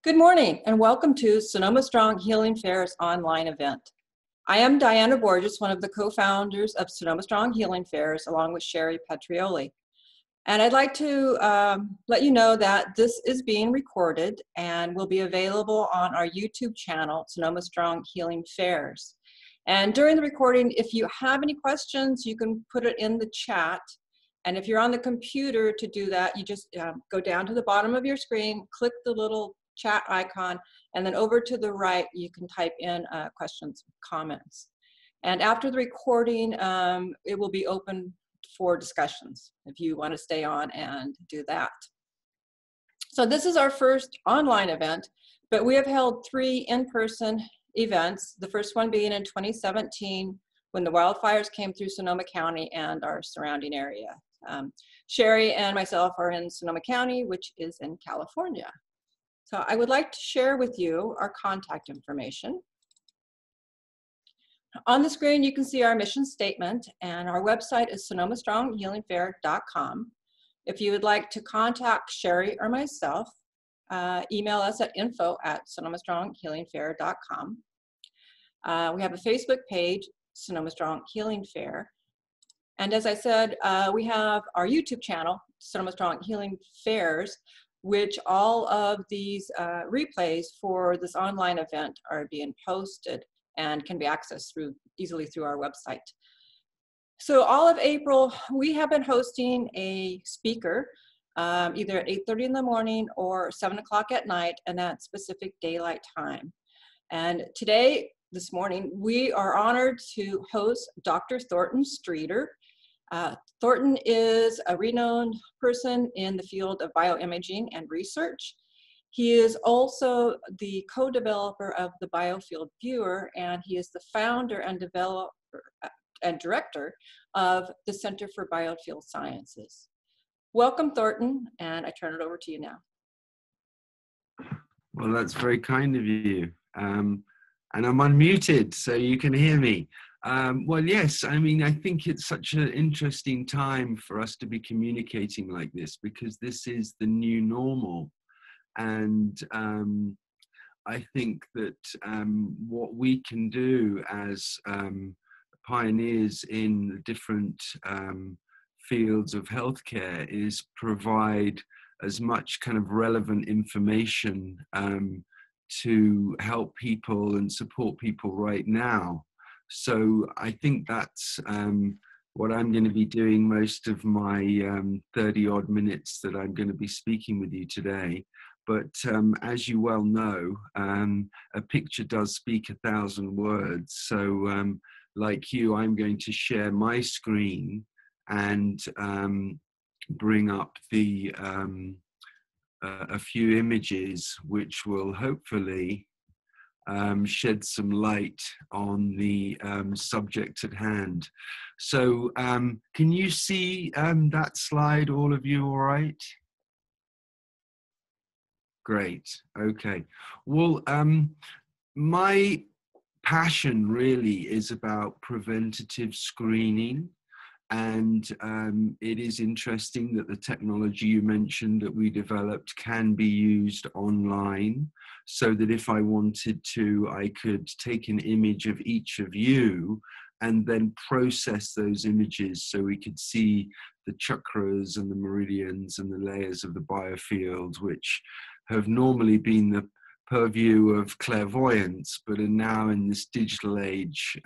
Good morning and welcome to Sonoma Strong Healing Fair's online event. I am Diana Borges, one of the co-founders of Sonoma Strong Healing Fairs, along with Sherry Petrioli. And I'd like to let you know that this is being recorded and will be available on our YouTube channel, Sonoma Strong Healing Fairs. And during the recording, if you have any questions, you can put it in the chat. And if you're on the computer to do that, you just go down to the bottom of your screen, click the little chat icon, and then over to the right, you can type in questions, comments. And after the recording, it will be open for discussions if you want to stay on and do that. So this is our first online event, but we have held 3 in-person events, the first one being in 2017 when the wildfires came through Sonoma County and our surrounding area. Sherry and myself are in Sonoma County, which is in California. So I would like to share with you our contact information. On the screen, you can see our mission statement, and our website is sonomastronghealingfair.com. If you would like to contact Sherry or myself, email us at info@sonomastronghealingfair.com. We have a Facebook page, Sonoma Strong Healing Fair. And as I said, we have our YouTube channel, Sonoma Strong Healing Fairs, which all of these replays for this online event are being posted and can be accessed easily through our website. So all of April, we have been hosting a speaker either at 8:30 in the morning or 7 o'clock at night, and that's Pacific Daylight Time. And today, this morning, we are honored to host Dr. Thorton Streeter. Thornton is a renowned person in the field of bioimaging and research. He is also the co-developer of the Biofield Viewer, and he is the founder and developer and director of the Center for Biofield Sciences. Welcome, Thornton, and I turn it over to you now. Well, that's very kind of you. And I'm unmuted, so you can hear me. Well, yes, I mean, I think it's such an interesting time for us to be communicating like this, because this is the new normal. And I think that what we can do as pioneers in the different fields of healthcare is provide as much kind of relevant information to help people and support people right now. So I think that's what I'm going to be doing most of my 30-odd minutes that I'm going to be speaking with you today. But as you well know, a picture does speak 1,000 words. So like you, I'm going to share my screen and bring up the a few images which will hopefully shed some light on the subject at hand. So can you see that slide, all of you, all right? Great, okay. Well, my passion really is about preventative screening. And it is interesting that the technology you mentioned that we developed can be used online, so that if I wanted to, I could take an image of each of you and then process those images so we could see the chakras and the meridians and the layers of the biofield, which have normally been the purview of clairvoyance, but are now in this digital age,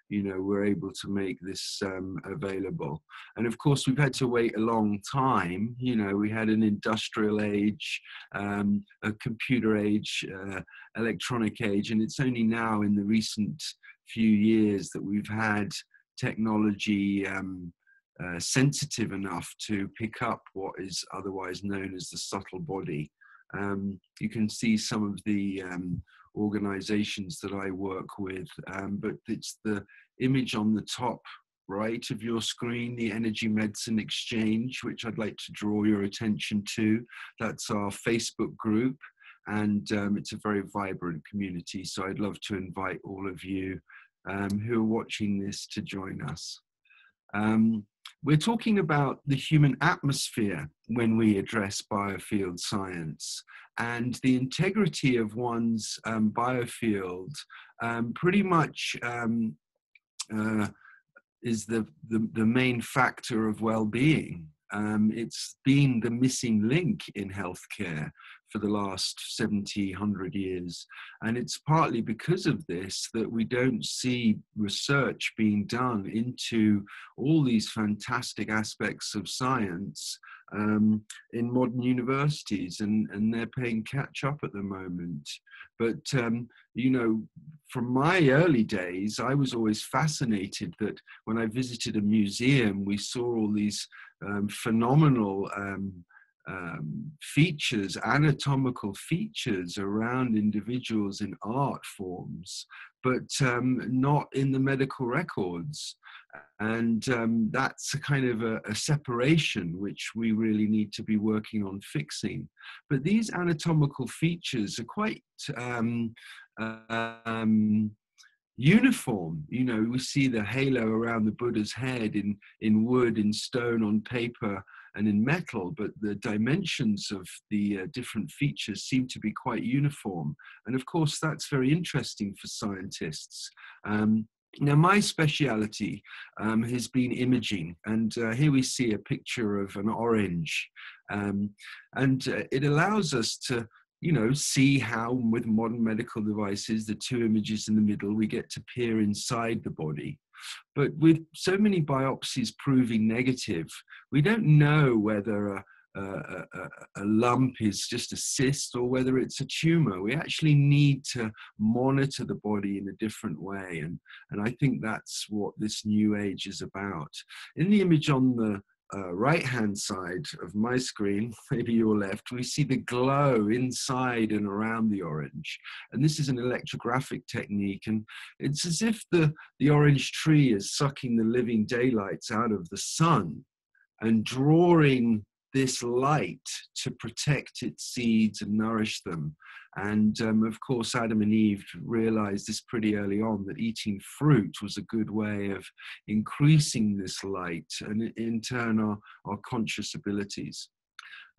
you know, we're able to make this available. And of course, we've had to wait a long time. You know, we had an industrial age, a computer age, electronic age, and it's only now in the recent few years that we've had technology sensitive enough to pick up what is otherwise known as the subtle body. You can see some of the organizations that I work with, but it's the image on the top right of your screen, the Energy Medicine Exchange, which I'd like to draw your attention to. That's our Facebook group, and it's a very vibrant community, so I'd love to invite all of you who are watching this to join us. We're talking about the human atmosphere when we address biofield science, and the integrity of one's biofield pretty much is the main factor of well-being. It's been the missing link in healthcare for the last 70, 100 years. And it's partly because of this that we don't see research being done into all these fantastic aspects of science in modern universities, and they're playing catch up at the moment. But, you know, from my early days, I was always fascinated that when I visited a museum, we saw all these phenomenal features, anatomical features around individuals in art forms, but not in the medical records. And that's a kind of a separation which we really need to be working on fixing. But these anatomical features are quite uniform. You know, we see the halo around the Buddha's head in wood, in stone, on paper, and in metal, but the dimensions of the different features seem to be quite uniform. And of course, that's very interesting for scientists. Now, my speciality has been imaging, and here we see a picture of an orange, and it allows us to, you know, see how with modern medical devices, the two images in the middle, we get to peer inside the body. But with so many biopsies proving negative, we don't know whether a lump is just a cyst or whether it's a tumor. We actually need to monitor the body in a different way. And I think that's what this new age is about. In the image on the right-hand side of my screen, maybe your left, we see the glow inside and around the orange. And this is an electrographic technique. And it's as if the orange tree is sucking the living daylights out of the sun and drawing this light to protect its seeds and nourish them. And of course, Adam and Eve realized this pretty early on, that eating fruit was a good way of increasing this light and in turn our conscious abilities.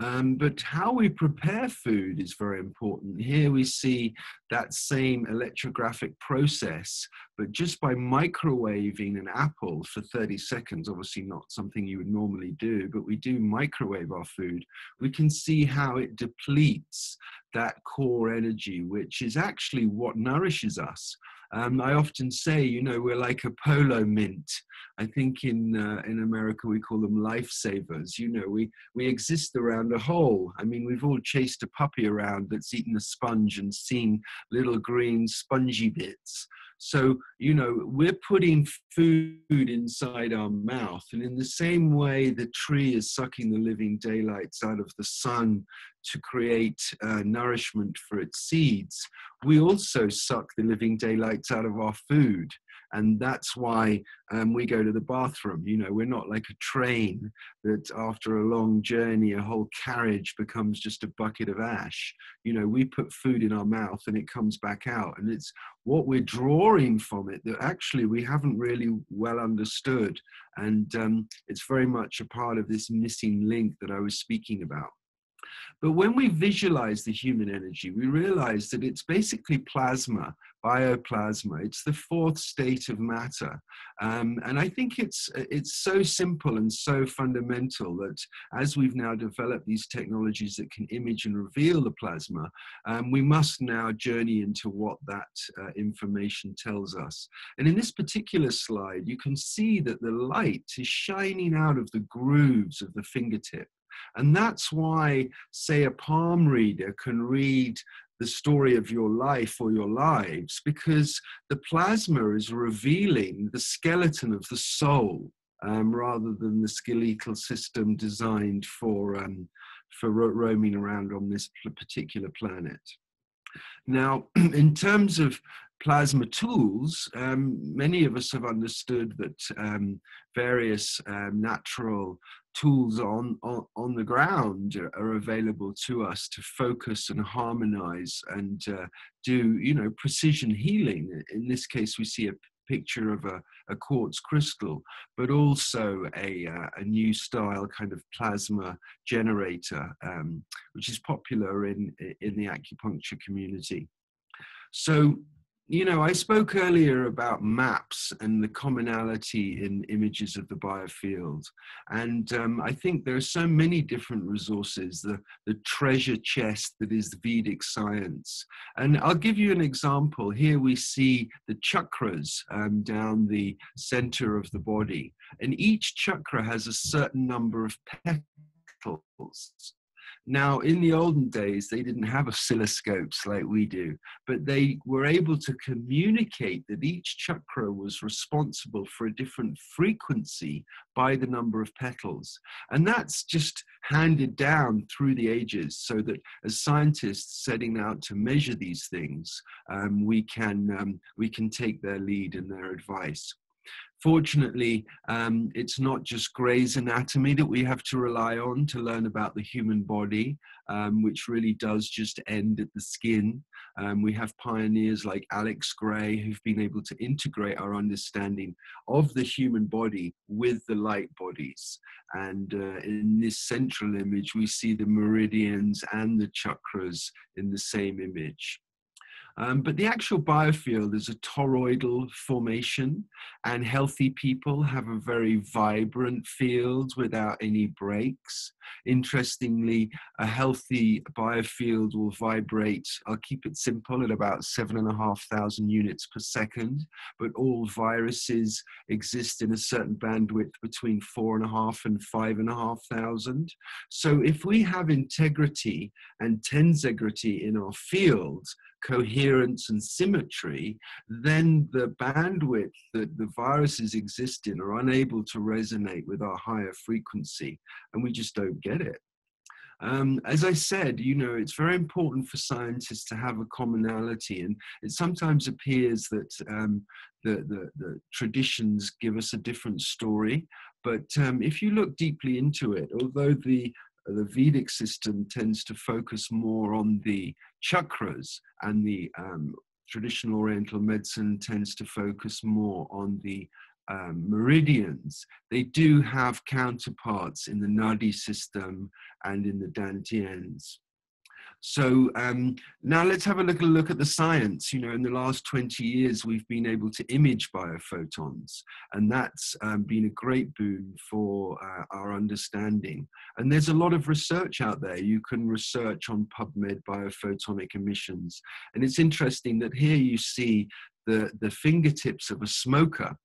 But how we prepare food is very important. Here we see that same electrographic process, but just by microwaving an apple for 30 seconds, obviously not something you would normally do, but we do microwave our food, we can see how it depletes that core energy, which is actually what nourishes us. I often say, you know, we're like a polo mint. I think in America we call them lifesavers. You know, we exist around a hole. I mean, we've all chased a puppy around that's eaten a sponge and seen little green spongy bits. So, you know, we're putting food inside our mouth. And in the same way the tree is sucking the living daylights out of the sun to create nourishment for its seeds, we also suck the living daylights out of our food. And that's why we go to the bathroom. You know, we're not like a train that after a long journey, a whole carriage becomes just a bucket of ash. You know, we put food in our mouth and it comes back out. And it's what we're drawing from it that actually we haven't really well understood. And it's very much a part of this missing link that I was speaking about. But when we visualize the human energy, we realize that it's basically plasma, bioplasma. It's the fourth state of matter. And I think it's so simple and so fundamental that as we've now developed these technologies that can image and reveal the plasma, we must now journey into what that information tells us. And in this particular slide, you can see that the light is shining out of the grooves of the fingertip. And that's why, say, a palm reader can read the story of your life or your lives, because the plasma is revealing the skeleton of the soul rather than the skeletal system designed for roaming around on this particular planet. Now, in terms of plasma tools, many of us have understood that various natural tools on the ground are available to us to focus and harmonize and do, you know, precision healing. In this case, we see a picture of a quartz crystal, but also a new style kind of plasma generator, which is popular in the acupuncture community. So, you know, I spoke earlier about maps and the commonality in images of the biofield. And I think there are so many different resources, the treasure chest that is Vedic science. And I'll give you an example. Here we see the chakras down the center of the body. And each chakra has a certain number of petals. Now, in the olden days, they didn't have oscilloscopes like we do, but they were able to communicate that each chakra was responsible for a different frequency by the number of petals. And that's just handed down through the ages, so that as scientists setting out to measure these things, we can take their lead and their advice. Fortunately, it's not just Gray's Anatomy that we have to rely on to learn about the human body, which really does just end at the skin. We have pioneers like Alex Gray who've been able to integrate our understanding of the human body with the light bodies. And in this central image, we see the meridians and the chakras in the same image. But the actual biofield is a toroidal formation, and healthy people have a very vibrant field without any breaks. Interestingly, a healthy biofield will vibrate, I'll keep it simple, at about 7,500 units per second, but all viruses exist in a certain bandwidth between 4,500 and 5,500. So if we have integrity and tensegrity in our field, coherence and symmetry, then the bandwidth that the viruses exist in are unable to resonate with our higher frequency, and we just don't get it. As I said, you know, it's very important for scientists to have a commonality, and it sometimes appears that the traditions give us a different story, but if you look deeply into it, although the Vedic system tends to focus more on the chakras, and the traditional Oriental medicine tends to focus more on the meridians, they do have counterparts in the Nadi system and in the Dantians. So now let's have a look at the science. You know, in the last 20 years, we've been able to image biophotons, and that's been a great boon for our understanding. And there's a lot of research out there. You can research on PubMed biophotonic emissions. And it's interesting that here you see the fingertips of a smoker,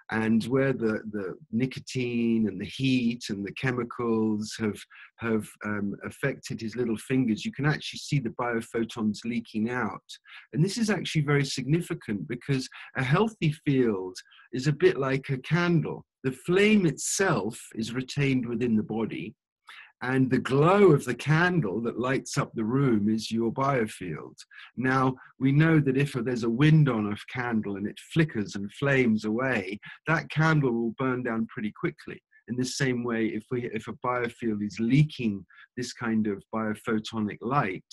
and where the nicotine and the heat and the chemicals have affected his little fingers, you can actually see the biophotons leaking out. And this is actually very significant, because a healthy field is a bit like a candle. The flame itself is retained within the body, and the glow of the candle that lights up the room is your biofield. Now, we know that if there's a wind on a candle and it flickers and flames away, that candle will burn down pretty quickly. In the same way, if a biofield is leaking this kind of biophotonic light,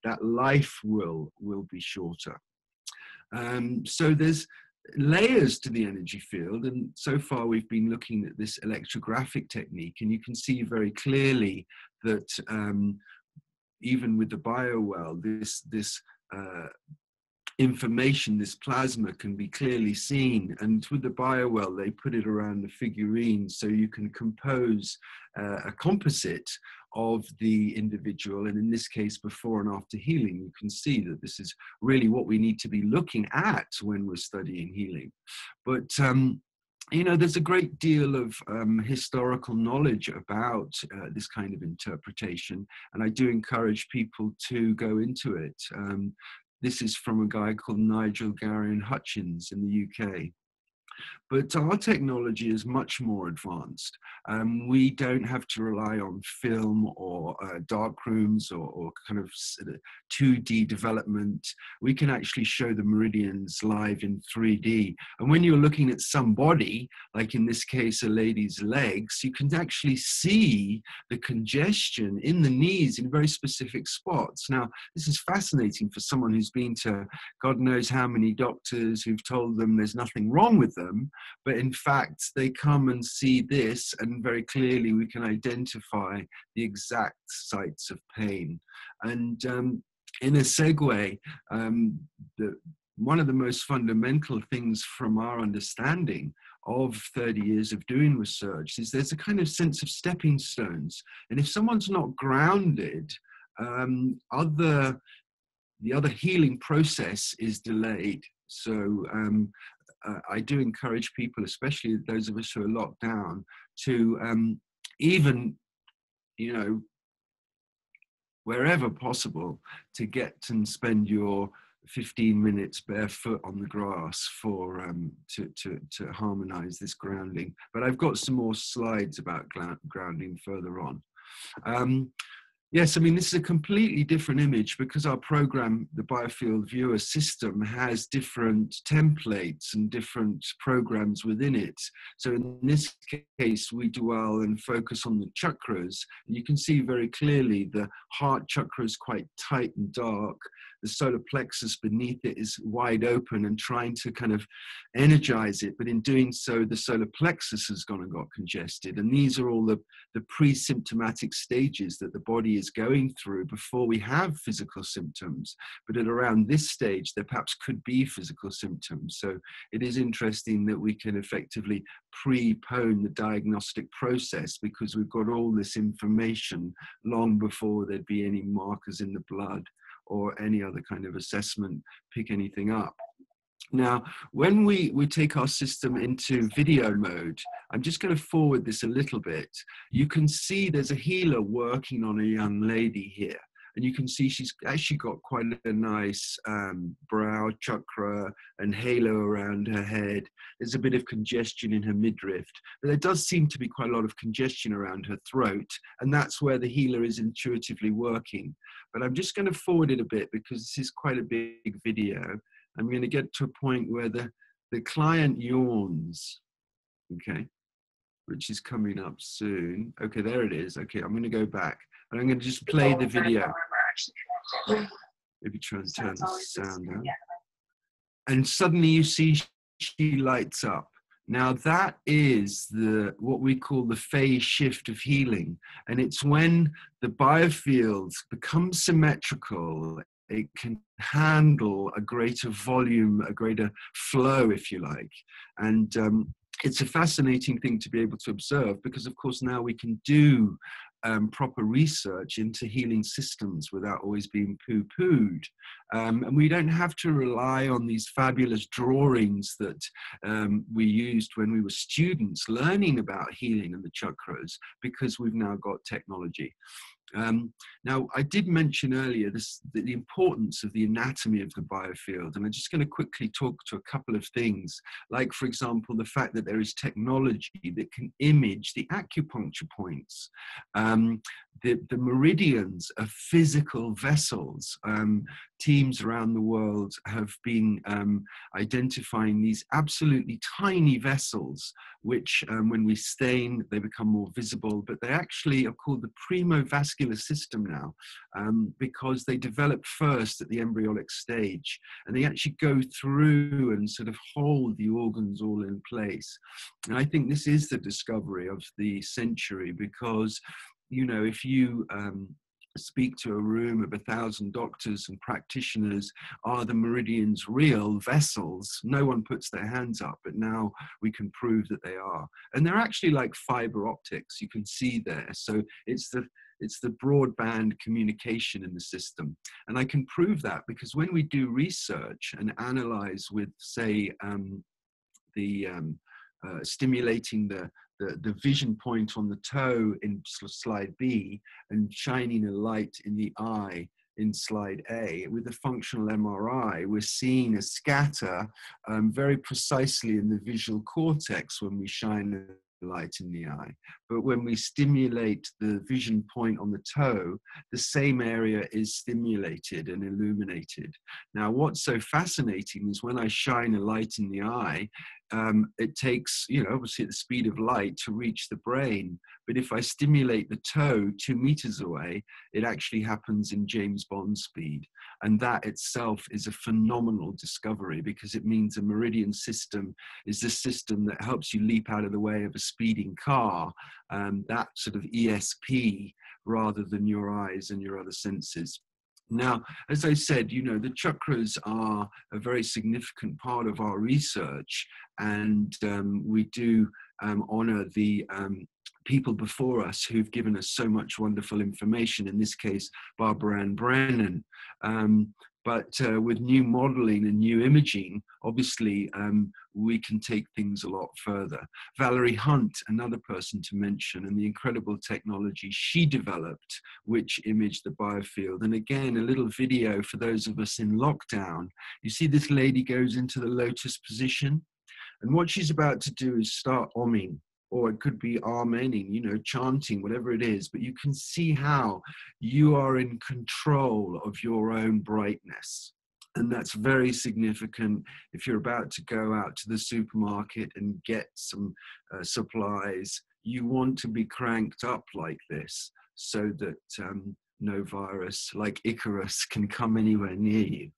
that life will be shorter. So there's layers to the energy field, and so far we've been looking at this electrographic technique, and you can see very clearly that even with the biowell, this information, this plasma, can be clearly seen. And with the biowell, they put it around the figurine, so you can compose a composite of the individual, and in this case, before and after healing. You can see that this is really what we need to be looking at when we're studying healing. But you know, there's a great deal of historical knowledge about this kind of interpretation, and I do encourage people to go into it. This is from a guy called Nigel Garrion Hutchins in the UK. But our technology is much more advanced. We don't have to rely on film or dark rooms or kind of 2D development. We can actually show the meridians live in 3D. And when you're looking at somebody, like in this case, a lady's legs, you can actually see the congestion in the knees in very specific spots. Now, this is fascinating for someone who's been to God knows how many doctors who've told them there's nothing wrong with them, but in fact, they come and see this, and very clearly we can identify the exact sites of pain. And in a segue, one of the most fundamental things from our understanding of 30 years of doing research is there's a kind of sense of stepping stones. And if someone's not grounded, the other healing process is delayed. So I do encourage people, especially those of us who are locked down, to even, you know, wherever possible, to get and spend your 15 minutes barefoot on the grass for to harmonize this grounding. But I've got some more slides about grounding further on. Yes, I mean, this is a completely different image because our program, the Biofield Viewer system, has different templates and different programs within it. So in this case, we dwell and focus on the chakras. And you can see very clearly the heart chakra is quite tight and dark. The solar plexus beneath it is wide open and trying to kind of energize it. But in doing so, the solar plexus has gone and got congested. And these are all the pre-symptomatic stages that the body is going through before we have physical symptoms. But at around this stage, there perhaps could be physical symptoms. So it is interesting that we can effectively prepone the diagnostic process because we've got all this information long before there'd be any markers in the blood or any other kind of assessment, pick anything up. Now, when we take our system into video mode, I'm just going to forward this a little bit. You can see there's a healer working on a young lady here. And you can see she's actually got quite a nice brow chakra and halo around her head. There's a bit of congestion in her midriff. But there does seem to be quite a lot of congestion around her throat. And that's where the healer is intuitively working. But I'm just going to forward it a bit because this is quite a big video. I'm going to get to a point where the client yawns, okay, which is coming up soon. Okay, there it is. Okay, I'm going to go back and I'm going to just play the video. Maybe try and turn the sound down. And suddenly you see she lights up. Now that is what we call the phase shift of healing. And it's when the biofield becomes symmetrical, it can handle a greater volume, a greater flow, if you like. And it's a fascinating thing to be able to observe because, of course, now we can do proper research into healing systems without always being poo-pooed. And we don't have to rely on these fabulous drawings that we used when we were students learning about healing and the chakras because we've now got technology. Now, I did mention earlier the importance of the anatomy of the biofield, and I'm just going to quickly talk to a couple of things, like, for example, the fact that there is technology that can image the acupuncture points. The meridians are physical vessels. Teams around the world have been identifying these absolutely tiny vessels, which when we stain, they become more visible, but they actually are called the Primo vascular system now, because they developed first at the embryonic stage, and they actually go through and sort of hold the organs all in place. And I think this is the discovery of the century, because you know, if you speak to a room of 1,000 doctors and practitioners, are the meridians real vessels? No one puts their hands up, but now we can prove that they are. And they're actually like fiber optics, you can see there. So it's the broadband communication in the system. And I can prove that because when we do research and analyze with, say, stimulating the vision point on the toe in slide B and shining a light in the eye in slide A, with the functional MRI, we're seeing a scatter very precisely in the visual cortex when we shine a light in the eye. But when we stimulate the vision point on the toe, the same area is stimulated and illuminated. Now, what's so fascinating is when I shine a light in the eye, it takes, obviously at the speed of light to reach the brain. But if I stimulate the toe 2 meters away, it actually happens in James Bond speed. And that itself is a phenomenal discovery, because it means a meridian system is the system that helps you leap out of the way of a speeding car, that sort of ESP, rather than your eyes and your other senses. Now, as I said, the chakras are a very significant part of our research, and we do honor the people before us who've given us so much wonderful information, in this case, Barbara Ann Brennan. But with new modeling and new imaging, obviously, we can take things a lot further. Valerie Hunt, another person to mention, and the incredible technology she developed, which imaged the biofield. And again, a little video for those of us in lockdown. You see this lady goes into the lotus position, and what she's about to do is start omming, or it could be amening, chanting, whatever it is. But you can see how you are in control of your own brightness. And that's very significant if you're about to go out to the supermarket and get some supplies. You want to be cranked up like this, so that no virus like Icarus can come anywhere near you.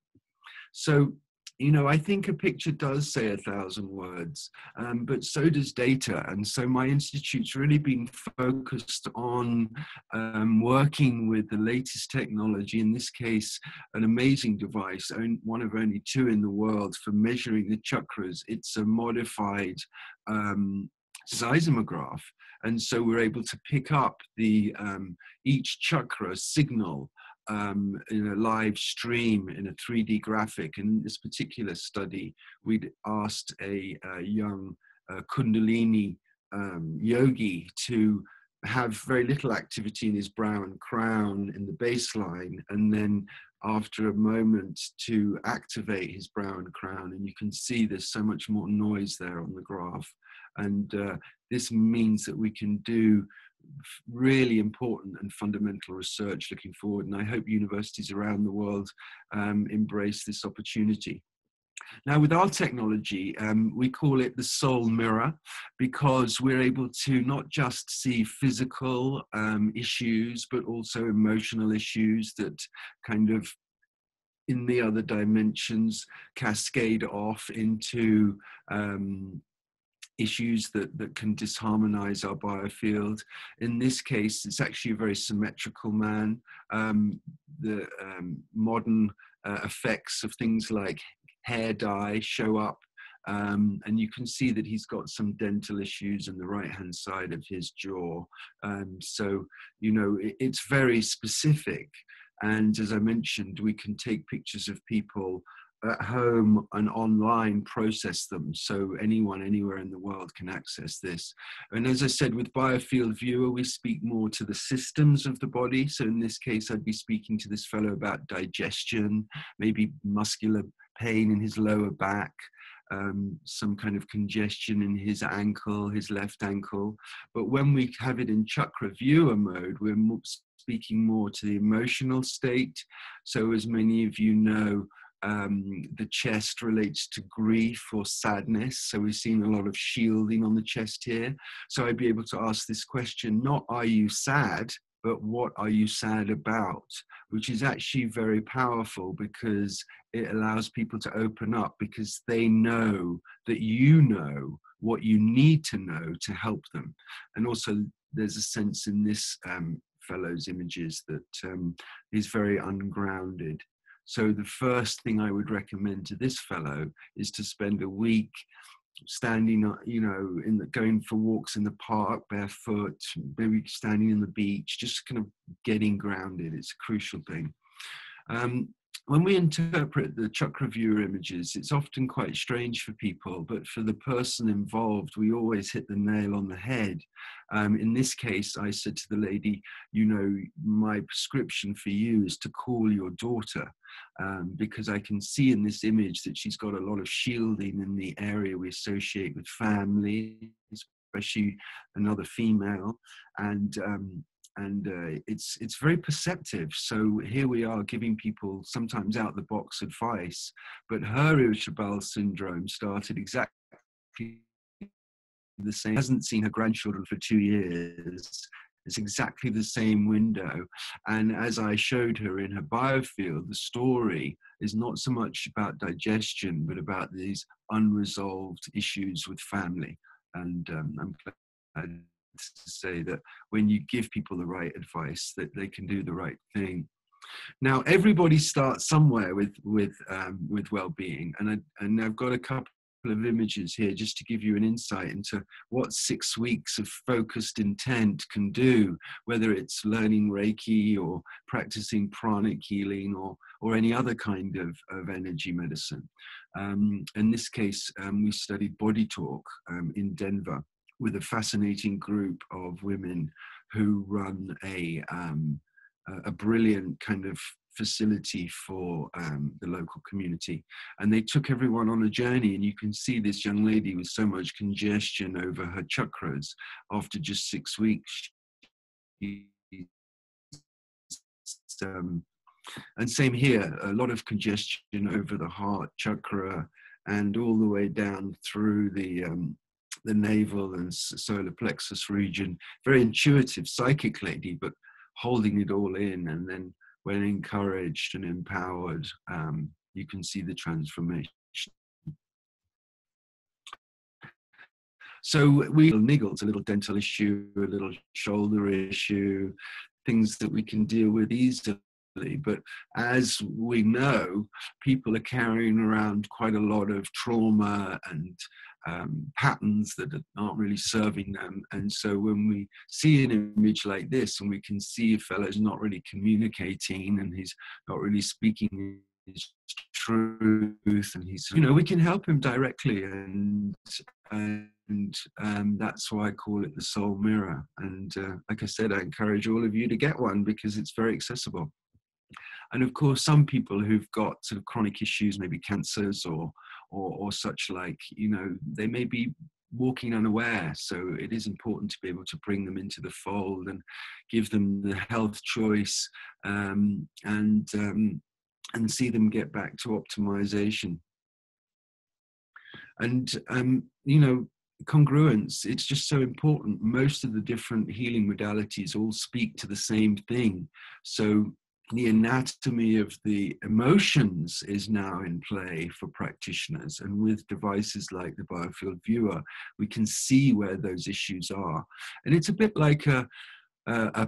So, I think a picture does say 1,000 words, but so does data. And so my institute's really been focused on working with the latest technology, in this case, an amazing device, one of only 2 in the world for measuring the chakras. It's a modified seismograph. And so we're able to pick up the each chakra signal in a live stream in a 3D graphic. And in this particular study, we'd asked a young Kundalini yogi to have very little activity in his brow and crown in the baseline, and then after a moment to activate his brow and crown. And you can see there's so much more noise there on the graph. And this means that we can do really important and fundamental research looking forward. And I hope universities around the world embrace this opportunity. Now, with our technology, we call it the soul mirror, because we're able to not just see physical issues, but also emotional issues that kind of in the other dimensions cascade off into issues that can disharmonize our biofield. In this case, it's actually a very symmetrical man. The modern effects of things like hair dye show up, and you can see that he's got some dental issues in the right-hand side of his jaw. So, it's very specific. And as I mentioned, we can take pictures of people at home and online, process them, so anyone anywhere in the world can access this. And as I said, with Biofield Viewer, we speak more to the systems of the body. So in this case, I'd be speaking to this fellow about digestion, maybe muscular pain in his lower back, some kind of congestion in his ankle, his left ankle. But when we have it in Chakra Viewer mode, we're speaking more to the emotional state. So as many of you know, the chest relates to grief or sadness. So we've seen a lot of shielding on the chest here. So I'd be able to ask this question, not are you sad, but what are you sad about? Which is actually very powerful, because it allows people to open up, because they know that you know what you need to know to help them. And also there's a sense in this fellow's images that he's very ungrounded. So the first thing I would recommend to this fellow is to spend a week standing, going for walks in the park barefoot, maybe standing on the beach, just kind of getting grounded. It's a crucial thing. when we interpret the Chakra Viewer images, it's often quite strange for people, but for the person involved, we always hit the nail on the head. In this case, I said to the lady, you know, my prescription for you is to call your daughter, because I can see in this image that she's got a lot of shielding in the area we associate with family, especially another female, and it's very perceptive. So here we are giving people sometimes out the box advice, but her irritable bowel syndrome started exactly the same. Hasn't seen her grandchildren for 2 years. It's exactly the same window. And as I showed her in her biofield, the story is not so much about digestion, but about these unresolved issues with family. And I'm glad to say that when you give people the right advice, that they can do the right thing. Now, everybody starts somewhere with well-being, and I've got a couple of images here just to give you an insight into what 6 weeks of focused intent can do, whether it's learning Reiki or practicing pranic healing or any other kind of energy medicine. In this case, we studied body talk in Denver with a fascinating group of women who run a brilliant kind of facility for the local community. And they took everyone on a journey, and you can see this young lady with so much congestion over her chakras. After just 6 weeks, and same here, a lot of congestion over the heart chakra and all the way down through the navel and solar plexus region. Very intuitive, psychic lady, but holding it all in. And then when encouraged and empowered, you can see the transformation. So we niggles, a little dental issue, a little shoulder issue, things that we can deal with easily. But as we know, people are carrying around quite a lot of trauma and patterns that aren't really serving them. And so when we see an image like this, and we can see a fellow's not really communicating and he's not really speaking his truth, and he's, you know, we can help him directly. And that's why I call it the soul mirror. And like I said, I encourage all of you to get one because it's very accessible. And of course, some people who've got sort of chronic issues, maybe cancers or such like, you know, they may be walking unaware. So it is important to be able to bring them into the fold and give them the health choice, and see them get back to optimization. And, you know, congruence, it's just so important. Most of the different healing modalities all speak to the same thing. So the anatomy of the emotions is now in play for practitioners. And with devices like the Biofield Viewer, we can see where those issues are. And it's a bit like a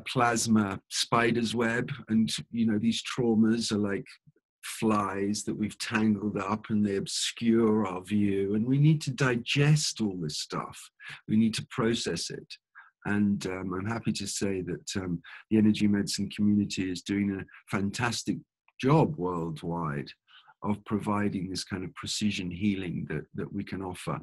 plasma spider's web. And, you know, these traumas are like flies that we've tangled up, and they obscure our view. And we need to digest all this stuff. We need to process it. And I'm happy to say that the energy medicine community is doing a fantastic job worldwide of providing this kind of precision healing that we can offer.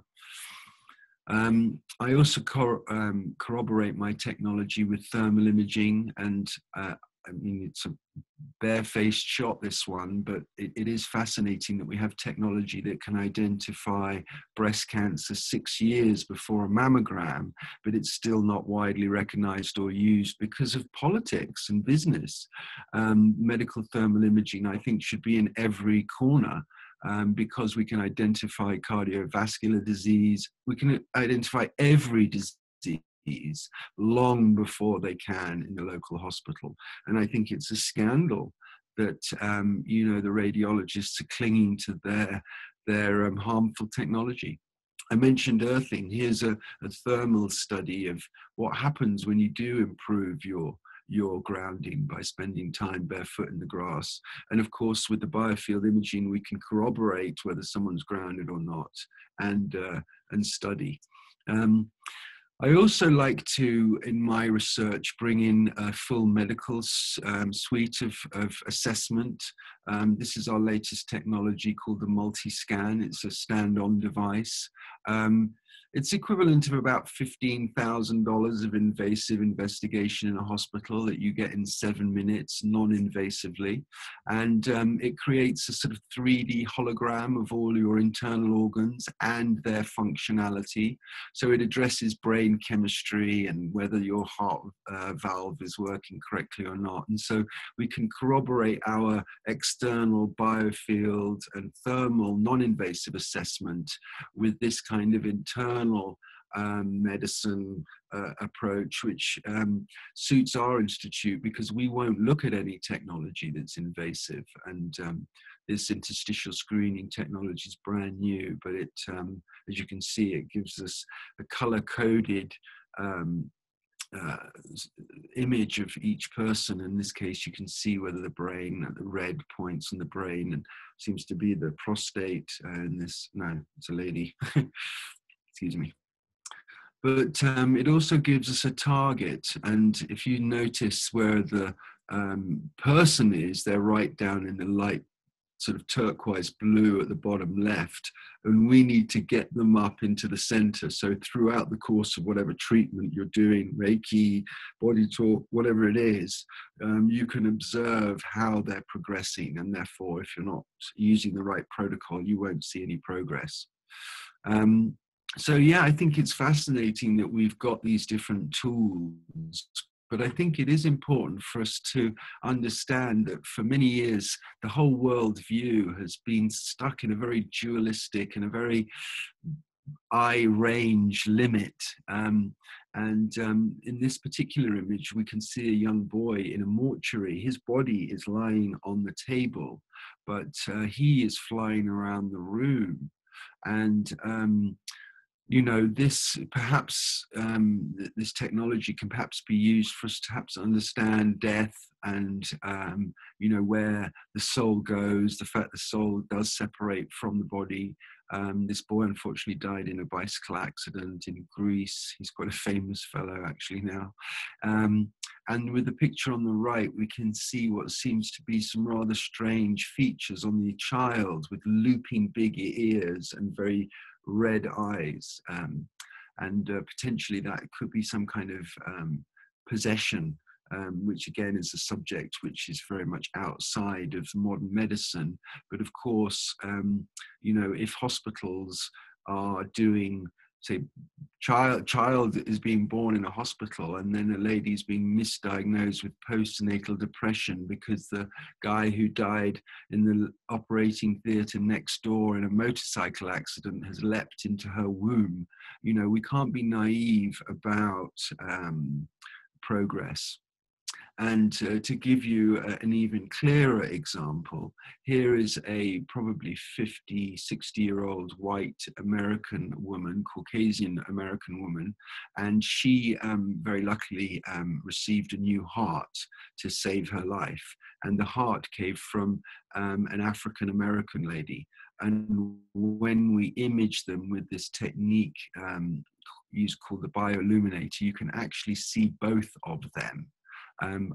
I also corroborate my technology with thermal imaging, and I mean, it's a barefaced shot, this one, but it is fascinating that we have technology that can identify breast cancer 6 years before a mammogram, but it's still not widely recognized or used because of politics and business. Medical thermal imaging, I think, should be in every corner. Because we can identify cardiovascular disease, we can identify every disease long before they can in the local hospital. And I think it's a scandal that you know, the radiologists are clinging to their harmful technology. I mentioned earthing. Here's a thermal study of what happens when you do improve your grounding by spending time barefoot in the grass. And of course, with the biofield imaging, we can corroborate whether someone's grounded or not, and study. I also like to, in my research, bring in a full medical suite of assessment. This is our latest technology called the multi-scan. It's a stand-on device. It's equivalent of about $15,000 of invasive investigation in a hospital that you get in 7 minutes, non-invasively. And it creates a sort of 3D hologram of all your internal organs and their functionality. So it addresses brain chemistry and whether your heart valve is working correctly or not. And so we can corroborate our external biofield and thermal non-invasive assessment with this kind of internal medicine approach, which suits our institute, because we won't look at any technology that's invasive. And this interstitial screening technology is brand new, but it, as you can see, it gives us a color-coded image of each person. In this case, you can see whether the brain, the red points on the brain, and seems to be the prostate. And this, no, it's a lady. Excuse me. But it also gives us a target. And if you notice where the person is, they're right down in the light sort of turquoise blue at the bottom left, and we need to get them up into the center. So throughout the course of whatever treatment you're doing, Reiki, body talk, whatever it is, you can observe how they're progressing. And therefore, if you're not using the right protocol, you won't see any progress. So yeah, I think it's fascinating that we've got these different tools, but I think it is important for us to understand that for many years, the whole world view has been stuck in a very dualistic and a very eye range limit. In this particular image, we can see a young boy in a mortuary. His body is lying on the table, but he is flying around the room. And you know, this perhaps, this technology can perhaps be used for us to perhaps understand death and, you know, where the soul goes, the fact the soul does separate from the body. This boy unfortunately died in a bicycle accident in Greece. He's quite a famous fellow actually now. And with the picture on the right, we can see what seems to be some rather strange features on the child, with looping big ears and very red eyes, and potentially that could be some kind of possession, which again is a subject which is very much outside of modern medicine. But of course, you know, if hospitals are doing, say, child is being born in a hospital, and then a lady is being misdiagnosed with postnatal depression because the guy who died in the operating theatre next door in a motorcycle accident has leapt into her womb. You know, we can't be naive about progress. And to give you an even clearer example, here is a probably 50, 60-year-old white American woman, Caucasian American woman, and she very luckily received a new heart to save her life. And the heart came from an African American lady. And when we image them with this technique called the bioluminator, you can actually see both of them.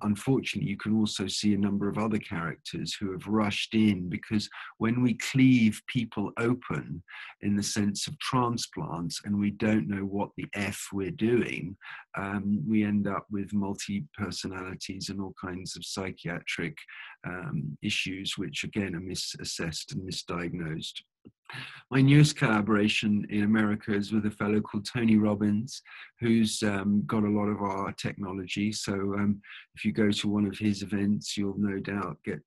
Unfortunately, you can also see a number of other characters who have rushed in, because when we cleave people open in the sense of transplants and we don't know what the F we're doing, we end up with multi-personalities and all kinds of psychiatric issues, which again are misassessed and misdiagnosed. My newest collaboration in America is with a fellow called Tony Robbins, who's got a lot of our technology. So if you go to one of his events, you'll no doubt get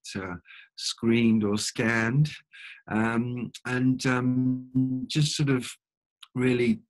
screened or scanned. Just sort of really,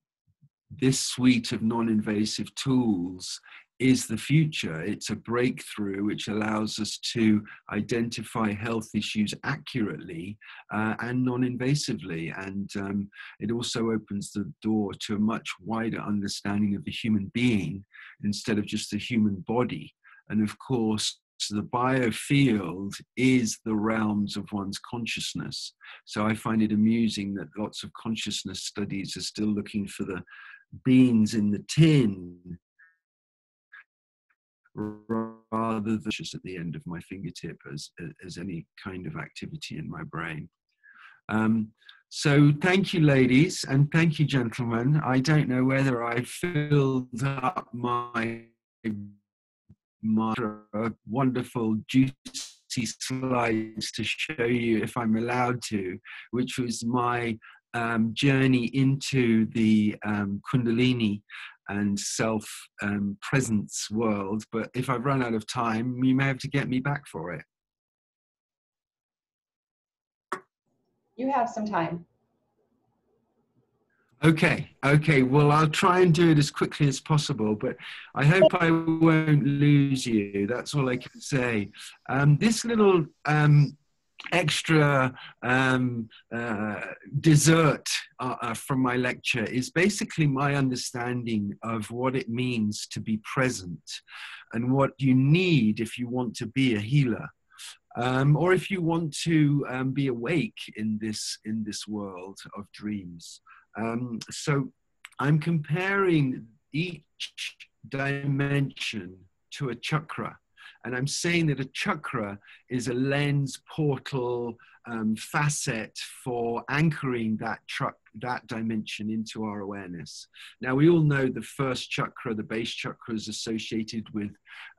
this suite of non-invasive tools is the future. It's a breakthrough which allows us to identify health issues accurately and non-invasively. And it also opens the door to a much wider understanding of the human being instead of just the human body. And of course, the biofield is the realms of one's consciousness. So I find it amusing that lots of consciousness studies are still looking for the beans in the tin, rather than just at the end of my fingertip as any kind of activity in my brain. So thank you, ladies, and thank you, gentlemen. I don't know whether I filled up my wonderful, juicy slides to show you, if I'm allowed to, which was my journey into the Kundalini and self-presence world. But if I've run out of time, you may have to get me back for it. You have some time. Okay, well, I'll try and do it as quickly as possible, but I hope I won't lose you. That's all I can say. This little extra dessert from my lecture is basically my understanding of what it means to be present and what you need if you want to be a healer. Or if you want to be awake in this world of dreams. So I'm comparing each dimension to a chakra. And I'm saying that a chakra is a lens, portal, facet for anchoring that dimension into our awareness. Now, we all know the first chakra, the base chakra, is associated with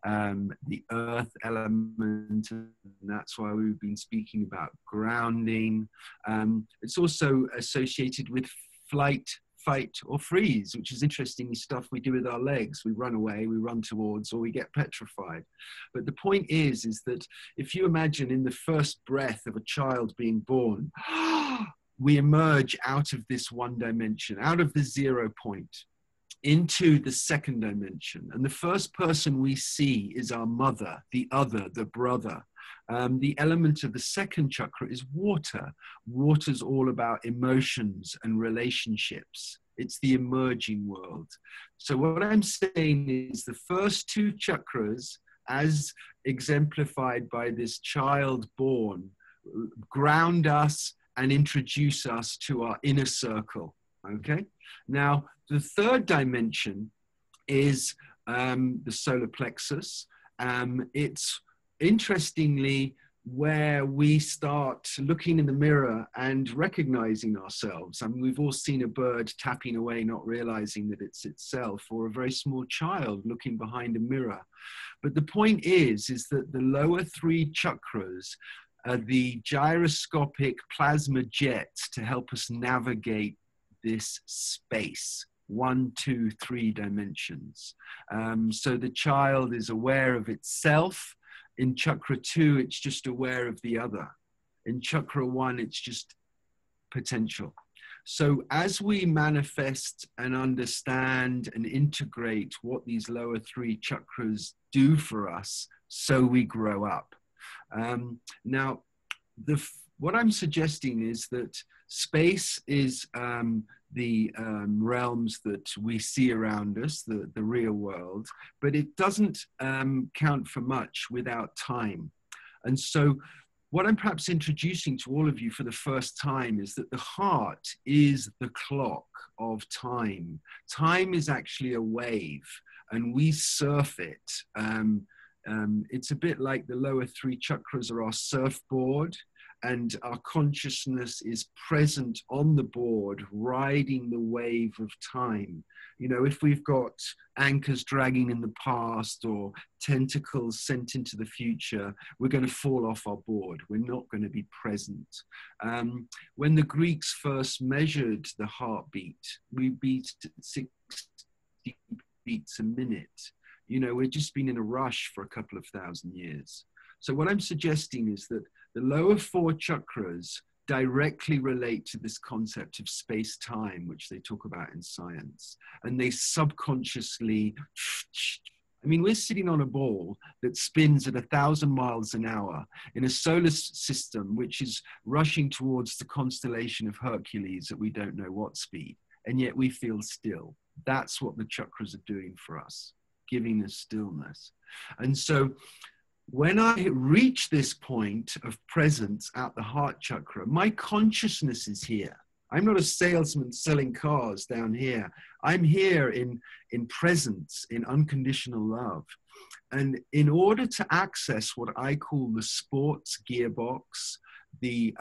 the earth element, and that's why we've been speaking about grounding. It's also associated with flight, fight, or freeze, which is interesting stuff we do with our legs. We run away, we run towards, or we get petrified. But the point is that if you imagine in the first breath of a child being born, we emerge out of this one dimension, out of the 0 point, into the second dimension. And the first person we see is our mother, the other, the brother. The element of the second chakra is water. Water's all about emotions and relationships. It's the emerging world. So what I'm saying is the first 2 chakras, as exemplified by this child born, ground us and introduce us to our inner circle, okay? Now, the third dimension is the solar plexus. It's interestingly where we start looking in the mirror and recognizing ourselves. I mean, we've all seen a bird tapping away, not realizing that it's itself, or a very small child looking behind a mirror. But the point is that the lower 3 chakras are the gyroscopic plasma jets to help us navigate this space. 1, 2, 3 dimensions. So the child is aware of itself. In chakra 2, it's just aware of the other. In chakra 1, it's just potential. So as we manifest and understand and integrate what these lower 3 chakras do for us, so we grow up. Now, what I'm suggesting is that space is the realms that we see around us, the real world, but it doesn't count for much without time. And so what I'm perhaps introducing to all of you for the first time is that the heart is the clock of time. Time is actually a wave, and we surf it. It's a bit like the lower 3 chakras are our surfboard, and our consciousness is present on the board, riding the wave of time. You know, if we've got anchors dragging in the past or tentacles sent into the future, we're going to fall off our board. We're not going to be present. When the Greeks first measured the heartbeat, we beat 60 beats a minute. You know, we've just been in a rush for a couple of thousand years. So what I'm suggesting is that the lower 4 chakras directly relate to this concept of space-time, which they talk about in science. And they subconsciously, I mean, we're sitting on a ball that spins at 1,000 miles an hour in a solar system which is rushing towards the constellation of Hercules at we don't know what speed. And yet we feel still. That's what the chakras are doing for us, giving us stillness. And so when I reach this point of presence at the heart chakra, my consciousness is here. I'm not a salesman selling cars down here. I'm here in presence, in unconditional love. And in order to access what I call the sports gearbox, the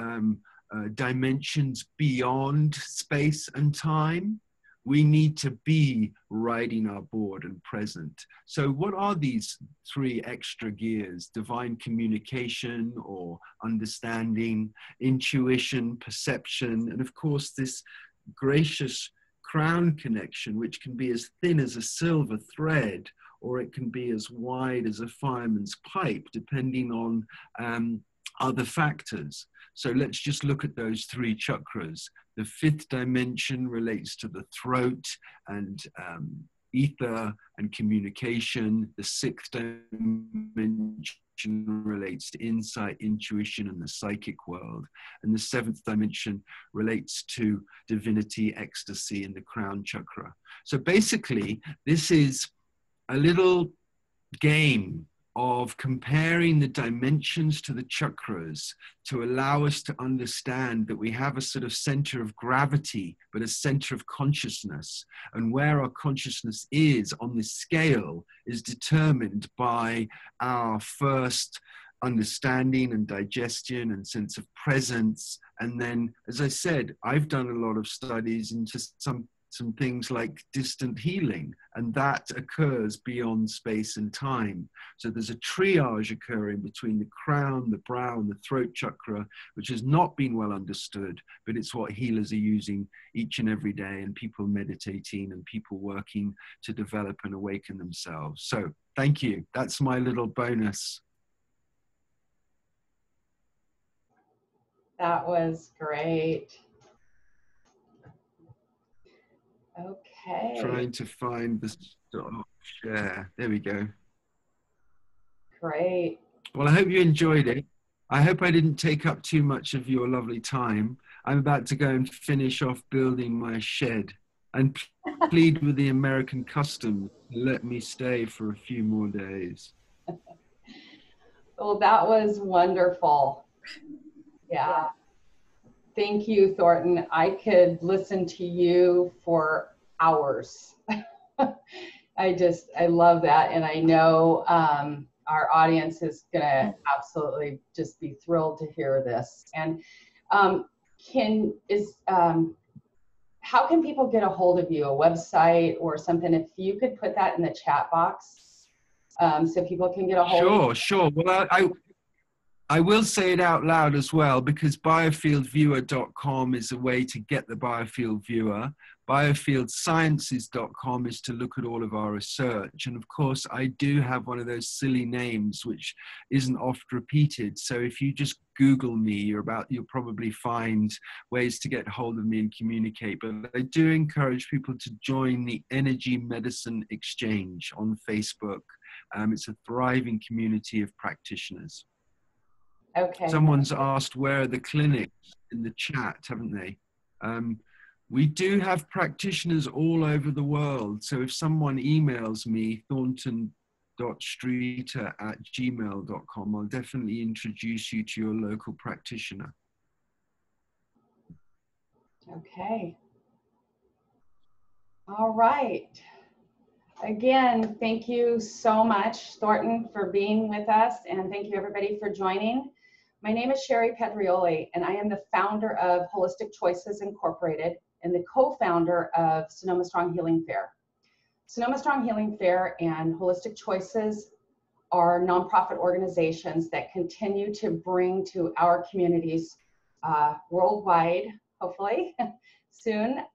dimensions beyond space and time, we need to be riding our board and present. So what are these 3 extra gears? Divine communication or understanding, intuition, perception, and of course this gracious crown connection, which can be as thin as a silver thread, or it can be as wide as a fireman's pipe, depending on other factors. So let's just look at those 3 chakras. The 5th dimension relates to the throat and ether and communication. The 6th dimension relates to insight, intuition, and the psychic world. And the 7th dimension relates to divinity, ecstasy, and the crown chakra. So basically, this is a little game of comparing the dimensions to the chakras to allow us to understand that we have a sort of center of gravity, but a center of consciousness. And where our consciousness is on this scale is determined by our first understanding and digestion and sense of presence. And then, as I said, I've done a lot of studies into some things like distant healing, and that occurs beyond space and time. So there's a triage occurring between the crown, the brow, and the throat chakra, which has not been well understood, but it's what healers are using each and every day, and people meditating and people working to develop and awaken themselves. So thank you. That's my little bonus. That was great. Okay. Trying to find the stop share. There we go. Great. Well, I hope you enjoyed it. I hope I didn't take up too much of your lovely time. I'm about to go and finish off building my shed and plead with the American customs to let me stay for a few more days. Well, that was wonderful. Yeah. Thank you, Thornton. I could listen to you for hours. I love that. And I know our audience is gonna absolutely just be thrilled to hear this. And how can people get a hold of you? A website or something? If you could put that in the chat box so people can get a hold of you. Sure. Well, I will say it out loud as well, because biofieldviewer.com is a way to get the Biofield Viewer. Biofieldsciences.com is to look at all of our research. And of course, I do have one of those silly names which isn't oft repeated. So if you just Google me, you'll probably find ways to get hold of me and communicate. But I do encourage people to join the Energy Medicine Exchange on Facebook. It's a thriving community of practitioners. Okay. Someone's asked where are the clinics in the chat, haven't they? We do have practitioners all over the world. So if someone emails me, thornton.streeter@gmail.com, I'll definitely introduce you to your local practitioner. Okay. All right. Again, thank you so much, Thornton, for being with us, and thank you everybody for joining. My name is Sherry Pedrioli, and I am the founder of Holistic Choices Incorporated and the co-founder of Sonoma Strong Healing Fair. Sonoma Strong Healing Fair and Holistic Choices are nonprofit organizations that continue to bring to our communities worldwide, hopefully soon,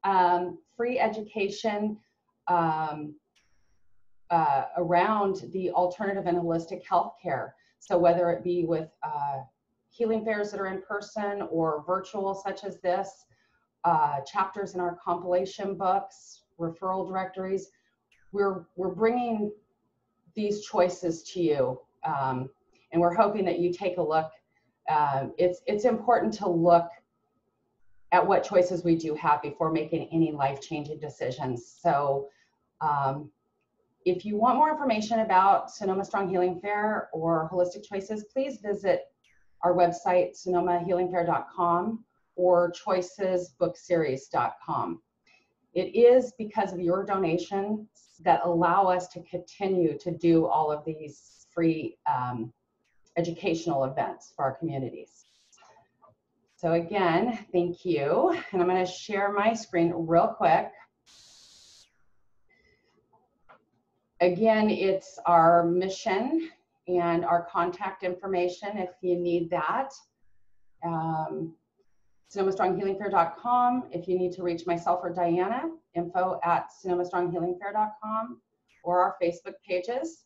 free education around the alternative and holistic healthcare. So whether it be with healing fairs that are in person or virtual such as this, chapters in our compilation books, referral directories, we're bringing these choices to you, and we're hoping that you take a look. It's important to look at what choices we do have before making any life-changing decisions. So if you want more information about Sonoma Strong Healing Fair or Holistic Choices, please visit our website, sonomahealingfair.com, or choicesbookseries.com. It is because of your donations that allow us to continue to do all of these free educational events for our communities. So again, thank you. And I'm going to share my screen real quick. Again, it's our mission and our contact information if you need that. SonomaStrongHealingFair.com if you need to reach myself or Diana, info@SonomaStrongHealingFair.com, or our Facebook pages.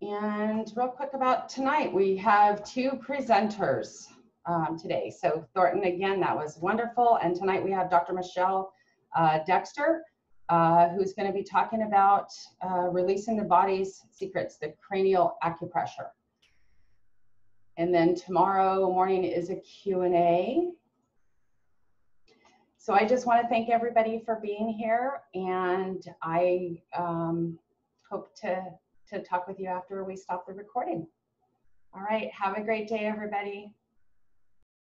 And real quick about tonight, we have 2 presenters today. So Thornton, again, that was wonderful. And tonight we have Dr. Michelle Dexter, who's going to be talking about releasing the body's secrets, the cranial acupressure. And then tomorrow morning is a Q&A. So I just want to thank everybody for being here, and I hope to talk with you after we stop the recording. All right, have a great day, everybody.